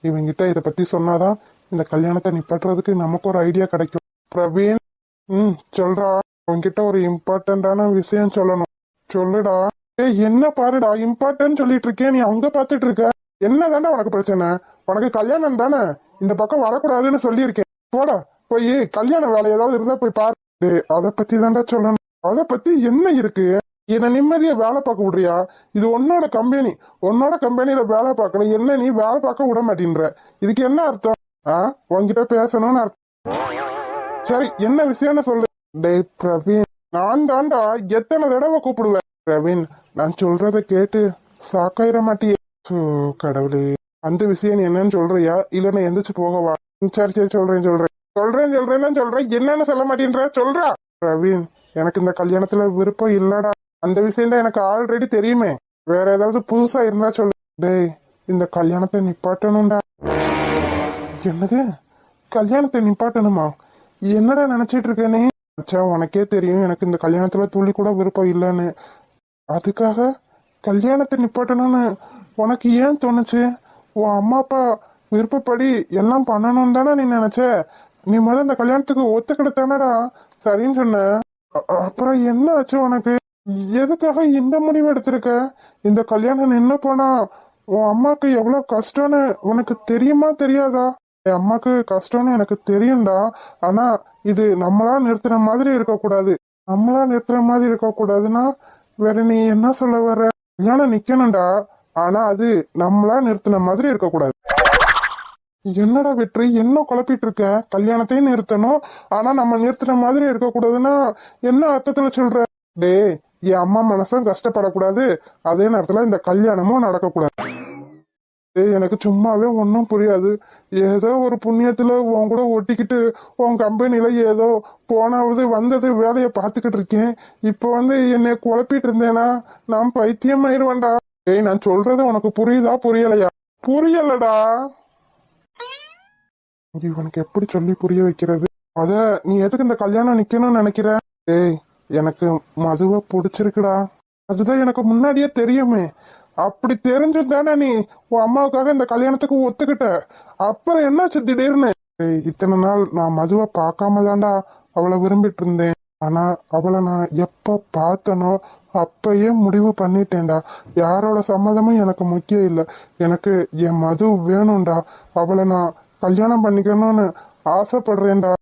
இவங்கிட்ட இதை பத்தி சொன்னாதான் இந்த கல்யாணத்தை நிப்பாட்டுறதுக்கு நமக்கு ஒரு ஐடியா கிடைக்கும். பிரவீன், சொல்றா. உன்கிட்ட ஒரு இம்பார்ட்டன்டான விஷயம் சொல்லணும். சொல்லுடா. என்ன பாருடா, இம்பார்ட்டன் சொல்லிட்டு இருக்கேன், நீ அங்க பாத்துட்டு இருக்க. என்னதாண்டா உனக்கு பிரச்சனை? உனக்கு கல்யாணம் தானே, இந்த பக்கம் வரக்கூடாதுன்னு சொல்லியிருக்கேன். போடா, போய் கல்யாண வேலை ஏதாவது இருந்தா போய் பாரு. அதை பத்தி தாண்டா சொல்லணும். அதை பத்தி என்ன இருக்கு? என்ன நிம்மதியா வேலை பார்க்க விடுறியா? இது உன்னோட கம்பெனி. உன்னோட கம்பெனியில வேலை பார்க்கல, என்ன நீ வேலை பார்க்க விட மாட்டேன்ற. இதுக்கு என்ன அர்த்தம்? உன்கிட்ட பேசணும்னு அர்த்தம். சரி, என்ன விஷயம்னு சொல்லு. டேய் பிரவீன், நான் தாண்டா எத்தனை தடவை கூப்பிடுவேன். பிரவீன், நான் சொல்றத கேட்டு சாக்காயிர மாட்டியே. கடவுளே, அந்த விஷயம் நீ என்னன்னு சொல்றியா இல்ல நான் எந்திரிச்சு போகவா? சரி சரி, சொல்றேன். என்னன்னு சொல்ல மாட்டேன்ற, சொல்றா. பிரவீன், எனக்கு இந்த கல்யாணத்துல விருப்பம் இல்லடா. அந்த விஷயம் தான் எனக்கு ஆல்ரெடி தெரியுமே. வேற ஏதாவது புதுசா இருந்தா சொல்லு. டேய், இந்த கல்யாணத்தை நிப்பாட்டணும்டா. என்னது, கல்யாணத்தை நிப்பாட்டணுமா? என்னடா நினைச்சிட்டு இருக்க நீ? அச்சா, உனக்கே தெரியும் எனக்கு இந்த கல்யாணத்துல துளி கூட விருப்பம் இல்லைன்னு. அதுக்காக கல்யாணத்தை நிப்பாட்டணும்னு உனக்கு ஏன் தோணுச்சு? உன் அம்மா அப்பா விருப்பப்படி எல்லாம் பண்ணணும் தானே நீ நினைச்ச? நீ முதல்ல இந்த கல்யாணத்துக்கு ஒத்துக்கிட்டானடா சரின்னு சொன்ன. அப்புறம் என்ன ஆச்சு உனக்கு? எதுக்காக இந்த முடிவு எடுத்திருக்க? இந்த கல்யாணம் நின்று போனா உன் அம்மாக்கு எவ்வளவு கஷ்டம்னு உனக்கு தெரியுமா தெரியாதா? என் அம்மாக்கு கஷ்டம்னு எனக்கு தெரியும்டா. ஆனா இது நம்மளா நிறுத்துற மாதிரி இருக்கக்கூடாது. வேற நீ என்ன சொல்ல வர? கல்யாணம் நிக்கணும்டா, ஆனா அது நம்மளா நிறுத்தின மாதிரி இருக்கக்கூடாது. என்னடா வெற்றி, என்ன குழப்பிட்டு இருக்க? கல்யாணத்தையும் நிறுத்தணும், ஆனா நம்ம நிறுத்தின மாதிரி இருக்கக்கூடாதுன்னா என்ன அர்த்தத்துல சொல்ற? டே, என் அம்மா மனசும் கஷ்டப்படக்கூடாது, அதே நேரத்துல இந்த கல்யாணமும் நடக்கக்கூடாது. எனக்கு சும்மாவே ஒன்றும் புரியாது. ஏதோ ஒரு புண்ணியத்துல உன் கூட ஒட்டிக்கிட்டு உன் கம்பெனில ஏதோ போனாவது வந்தது வேலையை பார்த்துக்கிட்டு இருக்கேன். இப்போ என்னை குழப்பிட்டு இருந்தேனா நான் பைத்தியம் ஆயிடுவேன்டா. ஏய், நான் சொல்றது உனக்கு புரியுதா புரியலையா? புரியலடா. இவனுக்கு எப்படி சொல்லி புரிய வைக்கிறது? அத நீ எதுக்கு இந்த கல்யாணம் நிக்கணும்னு நினைக்கிற? ஏய், எனக்கு மதுவை பிடிச்சிருக்குடா. அதுதான் எனக்கு முன்னாடியே தெரியுமே. அப்படி தெரிஞ்சும் தானே நீ உன் அம்மாவுக்காக இந்த கல்யாணத்துக்கு ஒத்துக்கிட்ட. அப்புறம் என்னாச்சு திடீர்னு? இத்தனை நாள் நான் மதுவை பார்க்காம தாண்டா அவளை விரும்பிட்டு இருந்தேன். ஆனா அவளை நான் எப்ப பார்த்தனோ அப்பயே முடிவு பண்ணிட்டேன்டா. யாரோட சம்மதமும் எனக்கு முக்கியம் இல்லை. எனக்கு என் மது வேணும்டா. அவளை நான் கல்யாணம் பண்ணிக்கணும்னு ஆசைப்படுறேன்டா.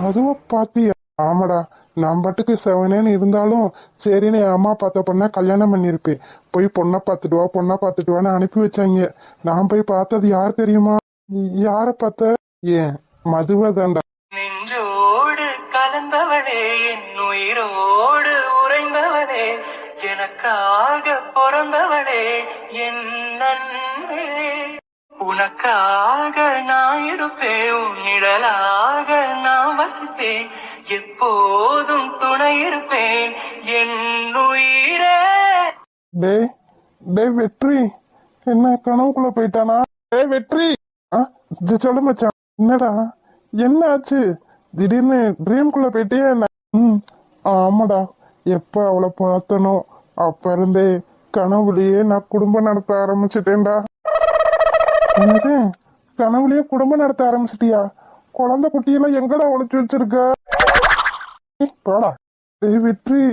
மதுவை பாத்தியா? ஆமாடா, நான் பாட்டுக்கு செவனேன்னு இருந்தாலும் சரின்னு என் அம்மா பார்த்த பொண்ணை கல்யாணம் பண்ணியிருப்பேன். போய் பொண்ணை பார்த்துட்டு வான்னு அனுப்பி வச்சாங்க. நான் போய் பார்த்தது யார் தெரியுமா? யார பார்த்த? ஏன் மதுவை தாண்டா. நெஞ்சோடு கலந்தவனே, என் உயிரோடு உறைந்தவனே, எனக்காக பிறந்தவனே, என் நன்மை. உனக்காக நான் இருப்பேன், உன்னிடலாக நான் வசிப்பேன், எப்போதும் துணை இருப்பேன், என் உயிரே. டே வெற்றி, என்ன கனவுக்குள்ள போயிட்டானா? டே வெற்றி, சொல்லு மச்சான். என்னடா, என்ன ஆச்சு? திடீர்னு ட்ரீம்குள்ள போயிட்டே என்ன? ஆமாடா, எப்ப அவளை பார்த்தனோ அப்ப இருந்தே கனவுலயே நான் குடும்பம் நடத்த ஆரம்பிச்சிட்டேன்டா. என்னது, கனவுலயே குடும்பம் நடத்த ஆரம்பிச்சிட்டியா? குழந்தை குட்டியெல்லாம் எங்கடா ஒளிச்சு வச்சிருக்க? போடா. வெற்றி,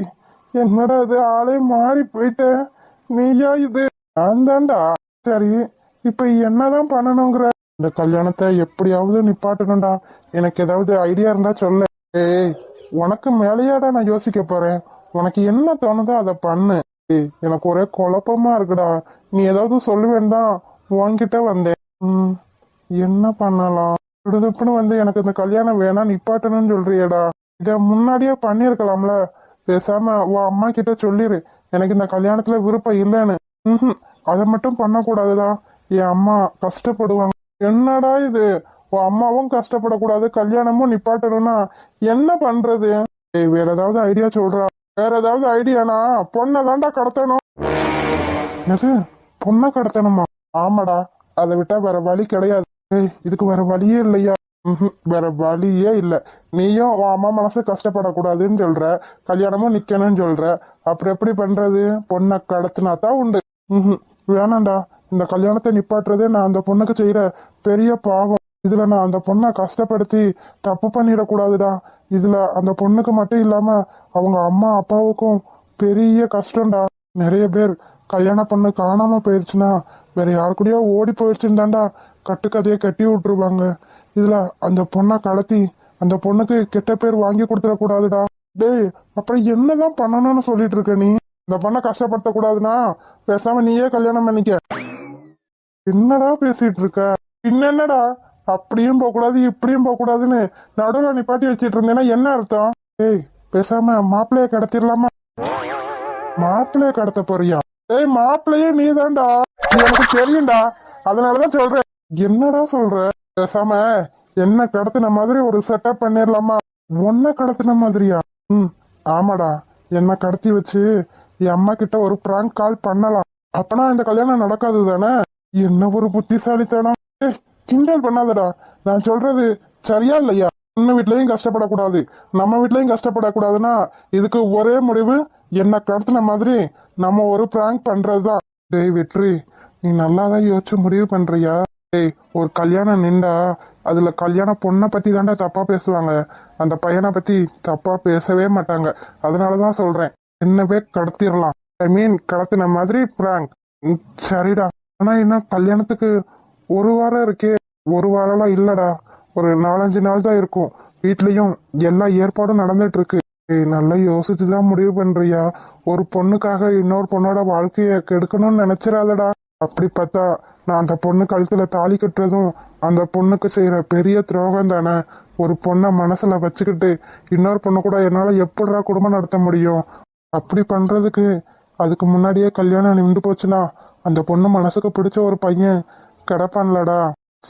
என்னடா இது, ஆளே மாறி போயிட்ட. நீயா இது? நான் தாண்டா. சரி, இப்ப என்னதான் பண்ணணுங்கிற? இந்த கல்யாணத்தை எப்படியாவது நிப்பாட்டணும்டா. எனக்கு ஏதாவது ஐடியா இருந்தா சொல்ல. ஏய், உனக்கு மேலேயாடா நான் யோசிக்க போறேன். உனக்கு என்ன தோணுதோ அதை பண்ணு. எனக்கு ஒரே குழப்பமா இருக்குடா. நீ ஏதாவது சொல்லுவேன் தான் உன்கிட்ட வந்தேன். என்ன பண்ணலாம்? விடுதப்புன்னு எனக்கு இந்த கல்யாணம் வேணாம் நிப்பாட்டணும்னு சொல்றியடா. இத முன்னாடியே பண்ணிருக்கலாம்ல. பேசாம உன் அம்மா கிட்ட சொல்லிரு எனக்கு இந்த கல்யாணத்துல விருப்பம் இல்லைன்னு. அதை மட்டும் பண்ணக்கூடாதுதான், என் அம்மா கஷ்டப்படுவாங்க. என்னடா இது, உன் அம்மாவும் கஷ்டப்படக்கூடாது, கல்யாணமும் நிப்பாட்டணும்னா என்ன பண்றது? வேற ஏதாவது ஐடியா சொல்றா. வேற ஏதாவது ஐடியானா? பொண்ணை தாண்டா கடத்தணும். என்னது, பொண்ணை கடத்தணுமா? ஆமாடா, அதை விட்டா வேற வழி கிடையாது. இதுக்கு வேற வழியே இல்லையா? வேற வழியே இல்ல. நீயும் உன் அம்மா மனசு கஷ்டப்படக்கூடாதுன்னு சொல்ற, கல்யாணமும் நிக்கணும்னு சொல்ற. அப்புறம் எப்படி பண்றது? பொண்ணை கடத்தினா தான் உண்டு. வேணாண்டா, இந்த கல்யாணத்தை நிப்பாட்டுறதே நான் அந்த பொண்ணுக்கு செய்யற பெரிய பாவம். இதுல நான் அந்த பொண்ணை கஷ்டப்படுத்தி தப்பு பண்ணிடக்கூடாதுடா. இதுல அந்த பொண்ணுக்கு மட்டும் இல்லாம அவங்க அம்மா அப்பாவுக்கும் பெரிய கஷ்டம்டா. நிறைய பேர் கல்யாண பொண்ணு காணாம போயிருச்சுன்னா வேற யாரு கூடயோ ஓடி போயிருச்சுன்னு கட்டுக்கதையை கட்டி விட்டுருவாங்க. இதுல அந்த பொண்ணை கடத்தி அந்த பொண்ணுக்கு கெட்ட பேர் வாங்கி கொடுத்துடக்கூடாதுடா. டேய், அப்புறம் என்னதான் பண்ணணும்னு சொல்லிட்டு இருக்க நீ? இந்த பொண்ணை கஷ்டப்படுத்த கூடாதுன்னா பேசாம நீயே கல்யாணம் பண்ணிக்க. என்னடா பேசிட்டு இருக்க? என்னடா அப்படியும் போக கூடாது இப்படியும் போக கூடாதுன்னு நடுவுல நிப்பாட்டி வச்சிட்டு இருந்தேன்னா என்ன அர்த்தம்? ஏய், பேசாம மாப்பிள்ளைய கடத்திடலாமா? மாப்பிள்ளைய கடத்த போறியா? ஏய், மாப்பிள்ளையே நீ தான்டா, எனக்கு தெரியும்டா, அதனாலதான் சொல்றேன். என்னடா சொல்ற? பேசாம என்ன கடத்தின மாதிரி ஒரு செட்டப் பண்ணிடலாமா? ஒன்ன கடத்தின மாதிரியா? ஆமாடா, என்ன கடத்தி வச்சு என் அம்மா கிட்ட ஒரு பிராங்க் கால் பண்ணலாம். அப்பனா இந்த கல்யாணம் நடக்காது தானே? என்ன ஒரு புத்திசாலித்தனம். ஏய், கிண்டல் பண்ணாதடா. நான் சொல்றது சரியா இல்லையா? உன்ன வீட்லயும் கஷ்டப்படக்கூடாது, நம்ம வீட்லயும் கஷ்டப்படக்கூடாதுன்னா இதுக்கு ஒரே முடிவு, என்ன கடத்தின மாதிரி நம்ம ஒரு பிராங்க் பண்றதுதான். டேய் வெற்றி, நீ நல்லாதான் யோசிச்சு முடிவு பண்றியா? டேய், ஒரு கல்யாணம் நின்றா அதுல கல்யாண பொண்ணை பத்தி தாண்டா தப்பா பேசுவாங்க, அந்த பையனை பத்தி தப்பா பேசவே மாட்டாங்க. அதனாலதான் சொல்றேன், என்னவே கடத்திடலாம். ஐ மீன் கடத்தின மாதிரி பிராங்க். சரிடா, ஆனா என்ன கல்யாணத்துக்கு ஒரு வாரம் இருக்கே? ஒரு வாரம்லாம் இல்லடா, ஒரு 4-5 நாள் தான் இருக்கும். வீட்லயும் எல்லா ஏற்பாடும் நடந்துட்டு இருக்கு. நல்லா யோசிச்சுதான் முடிவு பண்றியா? ஒரு பொண்ணுக்காக இன்னொரு பொண்ணோட வாழ்க்கைய கெடுக்கணும்னு நினைச்சிடாதடா. அப்படி பார்த்தா நான் அந்த பொண்ணு கழுத்துல தாலி கட்டுறதும் அந்த பொண்ணுக்கு செய்யற பெரிய துரோகம் தானே. ஒரு பொண்ணை மனசுல வச்சுக்கிட்டு இன்னொரு பொண்ணு கூட என்னால எப்படிடா குடும்பம் நடத்த முடியும்? அப்படி பண்றதுக்கு அதுக்கு முன்னாடியே கல்யாணம் நின்று போச்சுன்னா அந்த பொண்ணு மனசுக்கு பிடிச்ச ஒரு பையன் கிடப்பான்லடா.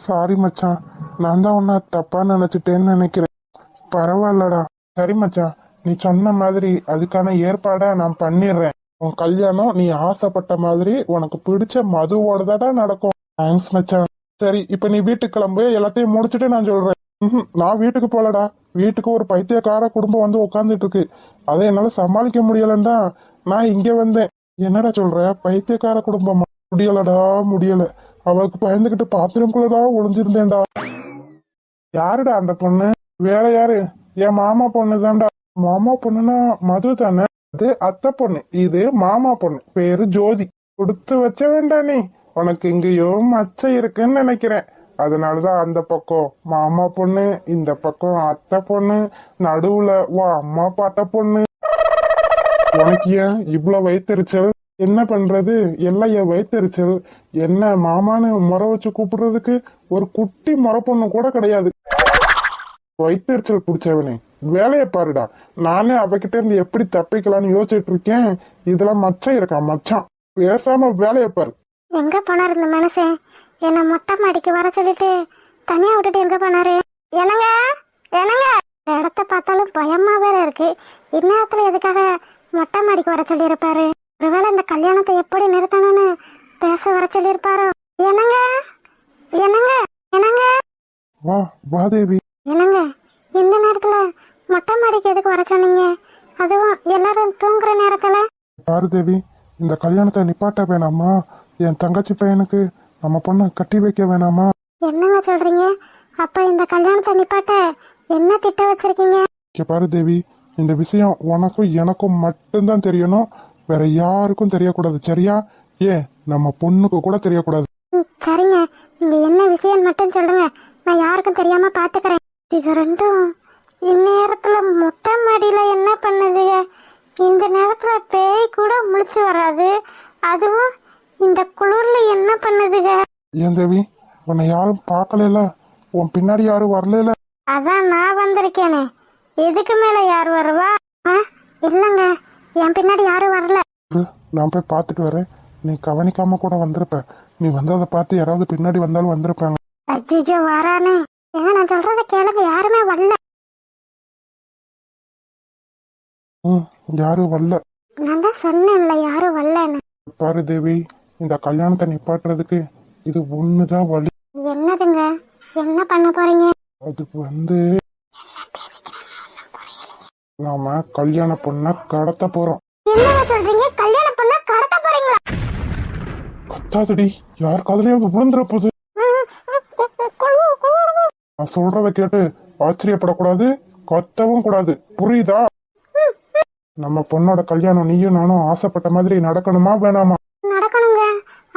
சாரி மச்சான், நான் தான் உன்ன தப்பா நினைச்சிட்டேன்னு நினைக்கிறேன். பரவாயில்லடா. சரி மச்சான், நீ சொன்ன மாதிரி அதுக்கான ஏற்பாடை நான் பண்ணிடுறேன். உன் கல்யாணம் நீ ஆசைப்பட்ட மாதிரி உனக்கு பிடிச்ச மதுவோட தான் நடக்கும். தேங்க்ஸ் மச்சான். சரி, இப்ப நீ வீட்டுக்கு கிளம்பு, எல்லாத்தையும் முடிச்சுட்டு நான் சொல்றேன். நான் வீட்டுக்கு போலடா, வீட்டுக்கு ஒரு பைத்தியக்கார குடும்பம் வந்து உட்காந்துட்டு இருக்கு. அதை என்னால சமாளிக்க முடியலன்னு தான் நான் இங்க வந்தேன். என்னடா சொல்ற? பைத்தியக்கார குடும்பமா? முடியலடா, முடியல. அவளுக்கு பயந்துகிட்டு பாத்திரம்குள்ளடா ஒளிஞ்சிருந்தேன்டா. யாருடா அந்த பொண்ணு? வேற யாரு? என் மாமா பொண்ணு தான்டா. மாமா பொண்ணுன்னா மது தானே? அது அத்தை பொண்ணு, இது மாமா பொண்ணு, பேரு ஜோதி. கொடுத்து வச்ச வேண்டாம் நீ. உனக்கு எங்கேயோ மச்சம் இருக்குன்னு நினைக்கிறேன். அதனாலதான் அந்த பக்கம் மாமா பொண்ணு, இந்த பக்கம் அத்தை பொண்ணு, நடுவுல வா அம்மா பார்த்த பொண்ணு. உனக்கு ஏன் இவ்வளவு வயிற்றுச்சல்? என்ன பண்றது, எல்லாம் என் வயிற்றுச்சல். என்ன மாமான்னு முறை வச்சு கூப்பிடுறதுக்கு ஒரு குட்டி முறை பொண்ணு கூட கிடையாது. வயிற்றுச்சல் பிடிச்சவனே, வேலையை பாருடா. நானே அவகிட்ட இருந்து எப்படி தப்பிக்கலாம்னு யோசிச்சுட்டு இருக்கேன். இதெல்லாம் மச்சான் இருக்கான், மச்சான். பேசாம வேலையை பாரு. எங்க போனாரு இந்த மனுஷன்? என்ன மொட்டை மாடிக்கு வர சொல்லிட்டு தனியா விட்டுட்டு எங்க போனாரு? என்னங்க என்னங்க, இந்த இடத்த பார்த்தாலும் பயமா வேற இருக்கு. இந்நேரத்துல எதுக்காக மொட்டை மாடிக்கு வர சொல்லி இருப்பாரு? ஒருவேளை இந்த கல்யாணத்தை எப்படி நிறுத்தணும்னு பேச வர சொல்லி இருப்பாரோ? என்னங்க என்னங்க என்னங்க, வா வா தேவி. என்னங்க இந்த நேரத்துல மொட்டை மாடிக்கு எதுக்கு வர சொன்னீங்க? அதுவும் எல்லாரும் தூங்குற நேரத்துல? பாரு தேவி, இந்த கல்யாணத்தை நிப்பாட்ட வேணாமா? என் தங்கச்சி பையனுக்கு நம்ம பொண்ணை கட்டி வைக்க வேணாமா? என்னங்க சொல்றீங்க? அப்ப இந்த கல்யாணத்தை நிப்பாட்ட என்ன திட்டம் வச்சிருக்கீங்க? பாரு தேவி, இந்த விஷயம் உனக்கும் எனக்கும் மட்டும்தான் தெரியணும், வேற யாருக்கும் தெரியக்கூடாது. சரியா? ஏன் நம்ம பொண்ணுக்கு கூட தெரியக்கூடாது. சரிங்க, நீங்க என்ன விஷயம் மட்டும் சொல்லுங்க, நான் யாருக்கும் தெரியாம பாத்துக்கிறேன். இது ரெண்டும் இந்நேரத்துல மொட்டை மாடியில என்ன பண்ணுதுங்க? இந்த நேரத்துல பேய் கூட முழிச்சு வராது, அதுவும் இந்த குளிர்ல என்ன பண்ணுதுங்க? ஏன் தேவி, உன்னை யாரும் பார்க்கல, உன் பின்னாடி யாரும் வரல. அதான் நான் வந்திருக்கேனே, இதுக்கு மேல யார் வருவா? இல்லங்க, என் பின்னாடி யாரும் வரல. நான் போய் பார்த்துட்டு வரேன். நீ கவனிக்காம கூட வந்திருப்ப. நீ வந்ததை பார்த்து யாராவது பின்னாடி வந்தாலும் வந்திருப்பாங்க. அஜிஜோ வரானே. ஏங்க நான் சொல்றத கேளுங்க, யாருமே வரல. யாரும் வரல. நான் தான் சொன்னேன்ல யாரும் வரலன்னு. பாரு தேவி, இந்த கல்யாணத்தை நிப்பாட்டுறதுக்கு இது ஒண்ணுதான் வழி. என்னதுங்க? என்ன பண்ண போறீங்க? அதுக்கு நாம கல்யாண பொண்ண கடத்த போறோம். என்னங்க சொல்றீங்க? கல்யாணம் பண்ணா கடத்த போறீங்களா? கத்தாதடி, யார் காதுலயும் விழுந்துற போகுது. நான் சொல்றத கேட்டு ஆச்சரியப்படக்கூடாது, கத்தவும் கூடாது, புரியுதா? நம்ம பொண்ணோட கல்யாணம் நீயும் நானும் ஆசைப்பட்ட மாதிரி நடக்கணுமா வேணாமா? நடக்கணுங்க.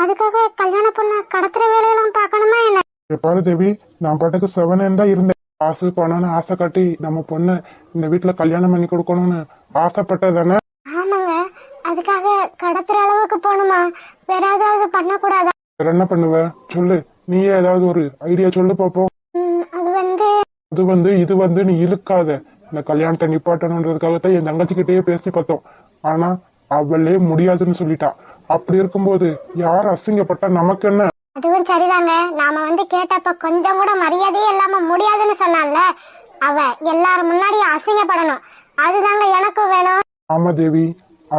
அதுக்காக கல்யாண பொண்ண கடத்துற வேலையெல்லாம் பார்க்கணுமா என்ன? பாரு தேவி, நான் பாட்டுக்கு செவனேன்னு தான் இருந்தேன். காசு பணம்னு ஆசை காட்டி நம்ம பொண்ணு இந்த வீட்டுல கல்யாணம் பண்ணி கொடுக்கணும்னு ஆசைப்பட்டதானே? ஆமாங்க. அதுக்காக கடத்துற அளவுக்கு போகணுமா? வேற ஏதாவது பண்ணக்கூடாதா? வேற என்ன பண்ணுவ சொல்லு, நீயே ஏதாவது ஒரு ஐடியா சொல்லு பாப்போம். இது நீ இழுக்காத. இந்த கல்யாணத்தை நிப்பாட்டணுன்றதுக்காகத்தான் என் தங்கச்சிக்கிட்டே பேசி பார்த்தோம். ஆனா அவளே முடியாதுன்னு சொல்லிட்டா. அப்படி இருக்கும்போது யார் அசிங்கப்பட்டா நமக்கு என்ன? அதுவும் சரிதாங்க. நாம கேட்டப்ப கொஞ்சம் கூட மரியாதையே இல்லாம முடியாதுன்னு சொன்னால, அவ எல்லாரும் முன்னாடி அசிங்கப்படணும். அதுதாங்க எனக்கும் வேணும். ஆமா தேவி,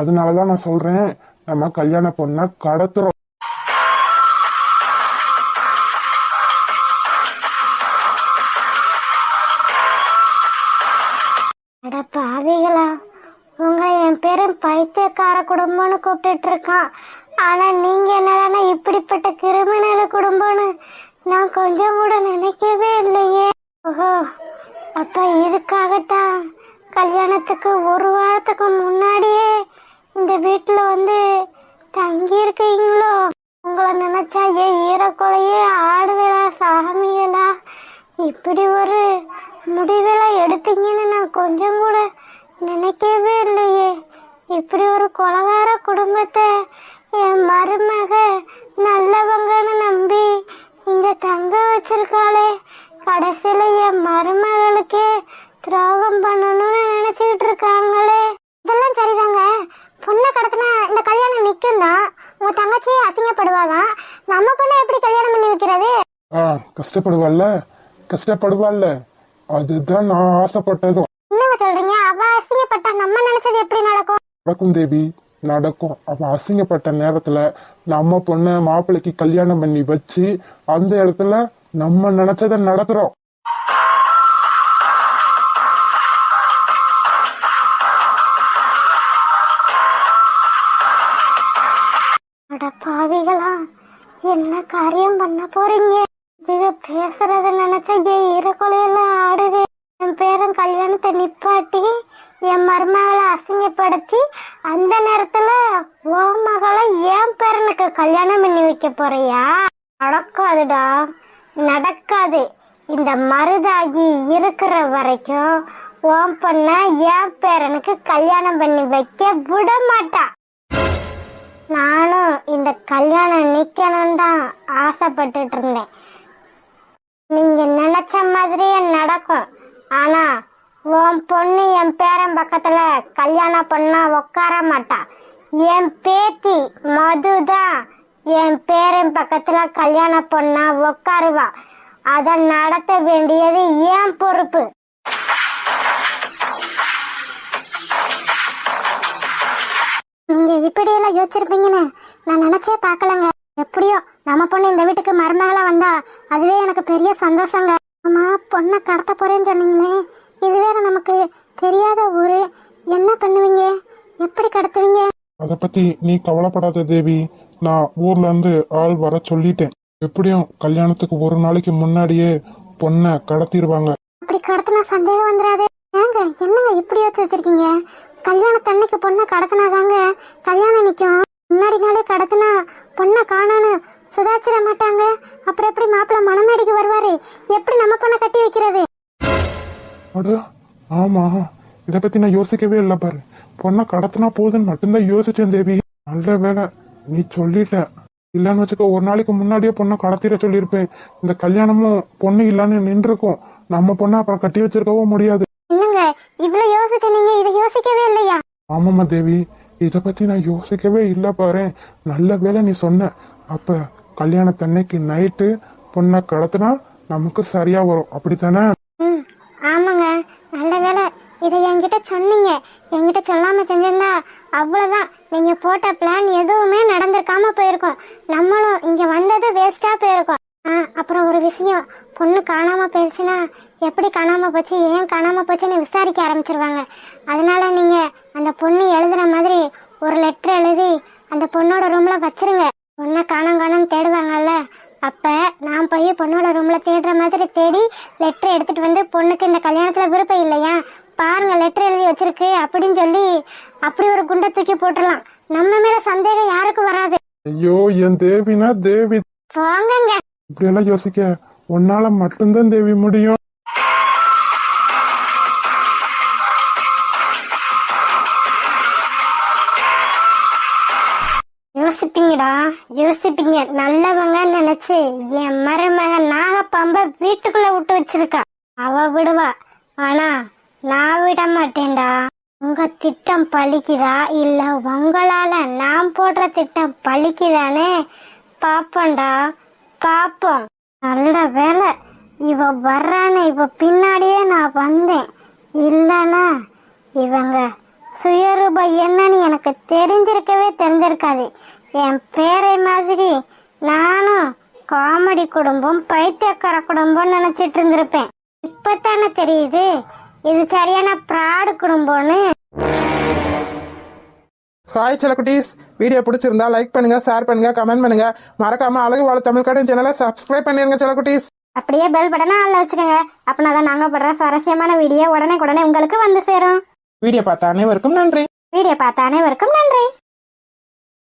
அதனாலதான் நான் சொல்றேன், நம்ம கல்யாண பொண்ண கடத்துறோம். பாவிகளா, உங்களை என் பேரும் பைத்தியக்கார குடும்பம்னு கூப்பிட்டு இருக்கான். ஆனா நீங்க என்னடா இப்படிப்பட்ட கிரிமினல் குடும்பம்னு நான் கொஞ்சம் கூட நினைக்கவே இல்லையே. ஓஹோ, அப்ப இதுக்காகத்தான் கல்யாணத்துக்கு ஒரு வாரத்துக்கு முன்னாடியே இந்த வீட்டுல தங்கி இருக்கீங்களோ? உங்களை நினைச்சா ஏன் ஈரக்குலையே ஆடுதலா சாமிகளா? இப்படி ஒரு முடிவெல்லாம் எடுப்பீங்கன்னு நான் கொஞ்சம் கூட நினைக்கவே இல்லையே. இப்படி ஒரு கொலகார குடும்பத்தை என் மருமக நல்லவங்கன்னு நம்பி இங்க தங்க வச்சிருக்காளே. கடைசியில என் மருமகளுக்கே துரோகம் பண்ணணும்னு நினைச்சுக்கிட்டு இருக்காங்களே. இதெல்லாம் சரிதாங்க. பொண்ணை கடத்தினா இந்த கல்யாணம் நிக்கும் தான். உங்க தங்கச்சியே அசிங்கப்படுவாதான். நம்ம பொண்ணை எப்படி கல்யாணம் பண்ணி வைக்கிறது? கஷ்டப்படுவாள்ல, அதுதான் நான் ஆசைப்பட்டதும். என்னங்க சொல்றீங்க? அவ அசிங்கப்பட்டா நம்ம நினைச்சது எப்படி நடக்கும்? நடக்கும் தேவி, நடக்கும். அவ அசிங்கப்பட்ட நேரத்துல நம்ம பொண்ண மாப்பிள்ளைக்கு கல்யாணம் பண்ணி வச்சு அந்த இடத்துல நம்ம நினைச்சத நடத்துறோம். பாவிகளா, என்ன காரியம் பண்ண போறீங்க? இது பேசுறத நினைச்சா என் ஈரக்குலையெல்லாம் ஆடுது. என் பேரன் கல்யாணத்தை நிப்பாட்டி என் மருமகளை அசிங்கப்படுத்தி அந்த நேரத்துல ஓ மகளை என் பேரனுக்கு கல்யாணம் பண்ணி வைக்க போறியா? நடக்காதுடா, நடக்காது. இந்த மருதாகி இருக்கிற வரைக்கும் ஓம் பொண்ண என் பேரனுக்கு கல்யாணம் பண்ணி வைக்க விட மாட்டா. நானும் இந்த கல்யாணம் நிக்கணும் தான் ஆசைப்பட்டுட்டு இருந்தேன். நீங்க நினைச்ச மாதிரியே நடக்கும். ஆனா உன் பொண்ணு என் பேரன் பக்கத்துல கல்யாணம் பண்ணா உட்கார மாட்டா. என் பேத்தி மதுதான் என் பேரன் பக்கத்துல கல்யாணம் பண்ணா உட்காருவா. அத நடத்த வேண்டியது என் பொறுப்பு. நீங்க இப்படி எல்லாம் யோசிச்சிருப்பீங்கன்னு நான் நினைச்சே பாக்கலங்க. எப்படியோ நம்ம பொண்ணு இந்த வீட்டுக்கு மருமகளா வந்தா அதுவே எனக்கு பெரிய சந்தோஷங்க. அம்மா, பொண்ணை கடத்த போறேன்னு சொன்னீங்களே, இது வேற நமக்கு தெரியாத ஊரு. என்ன பண்ணுவீங்க? எப்படி கடத்துவீங்க? அத பத்தி நீ கவலைப்படாத தேவி, நான் ஊர்ல இருந்து ஆள் வர சொல்லிட்டேன். எப்படியும் கல்யாணத்துக்கு ஒரு நாளைக்கு முன்னாடியே பொண்ணை கடத்திடுவாங்க. அப்படி கடத்தினா சந்தேகம் வந்துடாது. ஏங்க என்னங்க இப்படி யோசிச்சு வச்சிருக்கீங்க? கல்யாணத்தன்னைக்கு பொண்ணை கடத்தினாதாங்க கல்யாணம் நிக்கும். முன்னாடி நாளே கடத்தினா பொண்ணை காணோன்னு சுதாச்சிட மாட்டாங்க. அப்புறம் எப்படி மாப்பிள்ள மணமேடிக்கு வருவாரு? எப்படி நம்ம பொண்ணை கட்டி வைக்கிறது? ஆமா, இத பத்தி நான் யோசிக்கவே இல்லை பாரு. பொண்ணை கடத்தினா போதுன்னு மட்டும்தான் யோசிச்சேன் தேவி. நல்ல வேலை நீ சொல்லிட்ட. இல்லன்னு வச்சுக்க, ஒரு நாளைக்கு முன்னாடியே பொண்ணை கடத்திட சொல்லியிருப்பேன். இந்த கல்யாணமும் பொண்ணு இல்லன்னு நின்றுருக்கும். நம்ம பொண்ணை அப்புறம் கட்டி வச்சிருக்கவும் முடியாது. என்னங்க இவ்வளவு யோசிச்சு நீங்க இதை யோசிக்கவே இல்லையா? ஆமாம்மா தேவி, இத பத்தி நான் யோசிக்கவே இல்ல பாரு. நல்ல வேலை நீ சொன்ன. அப்ப கல்யாணத்தன்னைக்கு நைட்டு பொண்ணை கடத்தினா நமக்கு சரியா வரும், அப்படித்தானே? ஆமாங்க, நல்ல வேலை இதை என்கிட்ட சொன்னீங்க. என்கிட்ட சொல்லாம செஞ்சிருந்தா அவ்வளவுதான். நீங்க போட்ட பிளான் எதுவுமே நடந்திருக்காம போயிருக்கும். நம்மளும் இங்க வந்தது வேஸ்டா போயிருக்கும். அப்புறம் ஒரு விஷயம், பொண்ணு காணாம போயிடுச்சுன்னா எப்படி காணாம போச்சு, ஏன் காணாம போச்சுன்னு விசாரிக்க ஆரம்பிச்சிருவாங்க. அதனால நீங்க அந்த பொண்ணு எழுதுற மாதிரி ஒரு லெட்டர் எழுதி அந்த பொண்ணோட ரூம்ல வச்சிருங்க. பொண்ணை காணோன்னு தேடுவாங்கல்ல, அப்ப நான் போய் பொண்ணோட ரூம்ல தேடுற மாதிரி தேடி லெட்டர் எடுத்துட்டு வந்து, பொண்ணுக்கு இந்த கல்யாணத்துல விருப்பம் இல்லையா, பாருங்க லெட்டர் எழுதி வச்சிருக்கு அப்படின்னு சொல்லி அப்படி ஒரு குண்டை தூக்கி போட்டுடலாம். நம்ம மேல சந்தேகம் யாருக்கும் வராது. ஐயோ, என் தேவினா தேவி. வாங்கங்க. இப்படியெல்லாம் யோசிக்க உன்னால மட்டும்தான் தேவி முடியும். யோசிப்பீங்கடா, யோசிப்பீங்க. நல்லவங்க நினைச்சு என் மருமகன் நாகப்பாம்ப வீட்டுக்குள்ள விட்டு வச்சிருக்கா. அவ விடுவா, ஆனா நான் விட மாட்டேன்டா. உங்க திட்டம் பழிக்குதா இல்ல உங்களால நான் போடுற திட்டம் பழிக்குதானே பாப்போம்டா, பாப்போம். நல்ல வேலை இவ வர்றான்னு இவ பின்னாடியே நான் வந்தேன். இல்லனா இவங்க சுயரூபம் என்னன்னு எனக்கு தெரிஞ்சிருக்காது. என் பேரை மாதிரி நானும் காமெடி குடும்பம், பைத்தியக்கார குடும்பம் நினைச்சிட்டு இருந்திருப்பேன். இப்பத்தானே தெரியுது இது சரியான பிராடு குடும்பம்னு. ஹாய் செல்லக்குட்டீஸ், வீடியோ பிடிச்சிருந்தா லைக் பண்ணுங்க, ஷேர் பண்ணுங்க, கமெண்ட் பண்ணுங்க. மறக்காம அழகு வாழ தமிழ் கார்டன் சேனலை சப்ஸ்கிரைப் பண்ணிருங்க செல்லக்குட்டீஸ். அப்படியே பெல் பட்டனை ஆன்ல வச்சுக்கோங்க. அப்படின்னா தான் நாங்க படுற சுவாரஸ்யமான வீடியோ உடனே உங்களுக்கு வந்து சேரும். வீடியோ பார்த்த அனைவருக்கும் நன்றி. வீடியோ பார்த்த அனைவருக்கும் நன்றி.